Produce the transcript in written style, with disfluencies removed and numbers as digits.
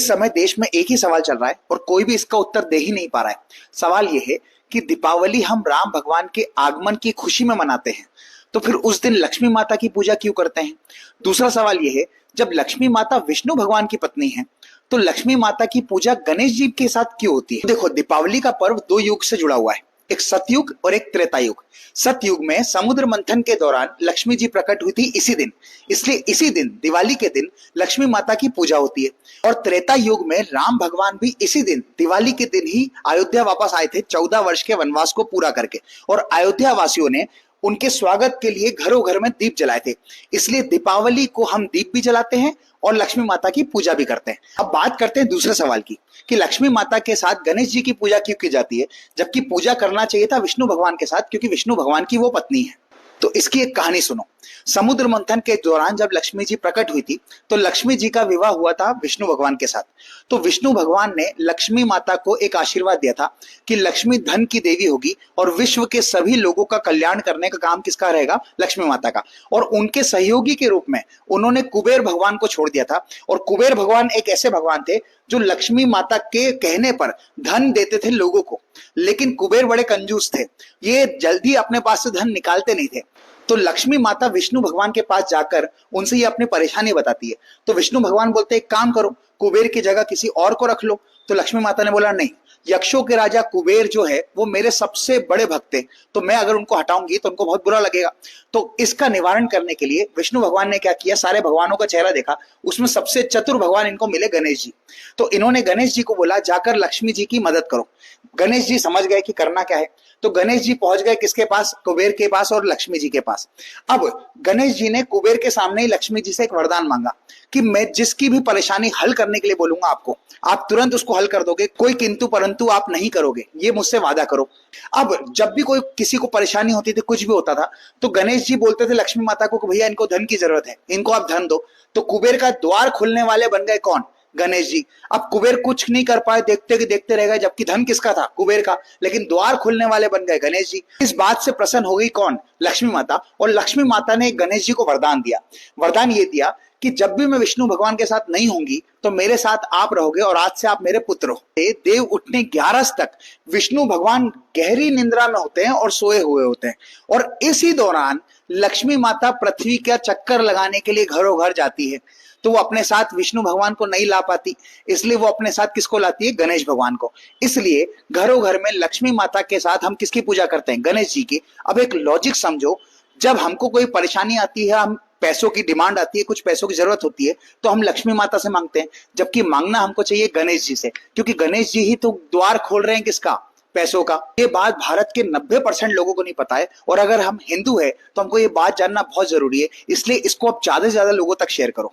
इस समय देश में एक ही सवाल चल रहा है और कोई भी इसका उत्तर दे ही नहीं पा रहा है। सवाल यह है कि दीपावली हम राम भगवान के आगमन की खुशी में मनाते हैं, तो फिर उस दिन लक्ष्मी माता की पूजा क्यों करते हैं? दूसरा सवाल यह है, जब लक्ष्मी माता विष्णु भगवान की पत्नी है तो लक्ष्मी माता की पूजा गणेश जी के साथ क्यों होती है? देखो, दीपावली का पर्व दो युग से जुड़ा हुआ है, एक सतयुग और एक त्रेता युग। सतयुग में समुद्र मंथन के दौरान लक्ष्मी जी प्रकट हुई थी इसी दिन, इसलिए इसी दिन दिवाली के दिन लक्ष्मी माता की पूजा होती है। और त्रेता युग में राम भगवान भी इसी दिन दिवाली के दिन ही अयोध्या वापस आए थे 14 वर्ष के वनवास को पूरा करके, और अयोध्या वासियों ने उनके स्वागत के लिए घरों घर में दीप जलाए थे। इसलिए दीपावली को हम दीप भी जलाते हैं और लक्ष्मी माता की पूजा भी करते हैं। अब बात करते हैं दूसरे सवाल की कि लक्ष्मी माता के साथ गणेश जी की पूजा क्यों की जाती है, जबकि पूजा करना चाहिए था विष्णु भगवान के साथ, क्योंकि विष्णु भगवान की वो पत्नी है। तो इसकी एक कहानी सुनो। समुद्र मंथन के दौरान जब लक्ष्मी जी प्रकट हुई थी तो लक्ष्मी जी का विवाह हुआ था विष्णु भगवान के साथ। तो विष्णु भगवान ने लक्ष्मी माता को एक आशीर्वाद दिया था कि लक्ष्मी धन की देवी होगी और विश्व के सभी लोगों का कल्याण करने का काम किसका रहेगा? लक्ष्मी माता का। और उनके सहयोगी के रूप में उन्होंने कुबेर भगवान को छोड़ दिया था। और कुबेर भगवान एक ऐसे भगवान थे जो लक्ष्मी माता के कहने पर धन देते थे लोगों को, लेकिन कुबेर बड़े कंजूस थे, ये जल्दी अपने पास से धन निकालते नहीं थे। तो लक्ष्मी माता विष्णु भगवान के पास जाकर उनसे ये अपनी परेशानी बताती है। तो विष्णु भगवान बोलते हैं, एक काम करो, कुबेर की जगह किसी और को रख लो। तो लक्ष्मी माता ने बोला, नहीं, यक्षों के राजा कुबेर जो है वो मेरे सबसे बड़े भक्त थे, तो मैं अगर उनको हटाऊंगी तो उनको बहुत बुरा लगेगा। तो इसका निवारण करने के लिए विष्णु भगवान ने क्या किया, सारे भगवानों का चेहरा देखा, उसमें सबसे चतुर भगवान इनको मिले गणेश जी। तो इन्होंने गणेश जी को बोला, जाकर लक्ष्मी जी की मदद करो। गणेश जी समझ गए कि करना क्या है, तो गणेश जी पहुंच गए किसके पास? कुबेर के पास और लक्ष्मी जी के पास। अब गणेश जी ने कुबेर के सामने ही लक्ष्मी जी से एक वरदान मांगा कि मैं जिसकी भी परेशानी हल करने के लिए बोलूंगा आपको, आप तुरंत उसको हल कर दोगे, कोई किंतु परंतु आप नहीं करोगे, ये मुझसे वादा करो। अब जब भी कोई किसी को परेशानी होती थी, कुछ भी होता था, तो गणेश जी बोलते थे लक्ष्मी माता को, भैया इनको धन की जरूरत है, इनको आप धन दो। तो कुबेर का द्वार खोलने वाले बन गए कौन? गणेश जी। अब कुबेर कुछ नहीं कर पाए, देखते देखते रह गए, जबकि धन किसका था? कुबेर का, लेकिन द्वार खोलने वाले बन गए गणेश जी। इस बात से प्रसन्न हो गई कौन? लक्ष्मी माता। और लक्ष्मी माता ने गणेश जी को वरदान दिया। वरदान ये दिया कि जब भी मैं विष्णु भगवान के साथ नहीं होंगी तो मेरे साथ आप रहोगे और आज से आप मेरे पुत्र हो। देव उठने 11 तक विष्णु भगवान गहरी निंद्रा में होते हैं और सोए हुए होते हैं, और इसी दौरान लक्ष्मी माता पृथ्वी का चक्कर लगाने के लिए घरों घर जाती है। तो वो अपने साथ विष्णु भगवान को नहीं ला पाती, इसलिए वो अपने साथ किसको लाती है? गणेश भगवान को। इसलिए घरों घर में लक्ष्मी माता के साथ हम किसकी पूजा करते हैं? गणेश जी की। अब एक लॉजिक समझो, जब हमको कोई परेशानी आती है, हम पैसों की डिमांड आती है, कुछ पैसों की जरूरत होती है, तो हम लक्ष्मी माता से मांगते हैं, जबकि मांगना हमको चाहिए गणेश जी से, क्योंकि गणेश जी ही तो द्वार खोल रहे हैं किसका? पैसों का। ये बात भारत के 90% लोगों को नहीं पता है, और अगर हम हिंदू है तो हमको ये बात जानना बहुत जरूरी है, इसलिए इसको आप ज्यादा से ज्यादा लोगों तक शेयर करो।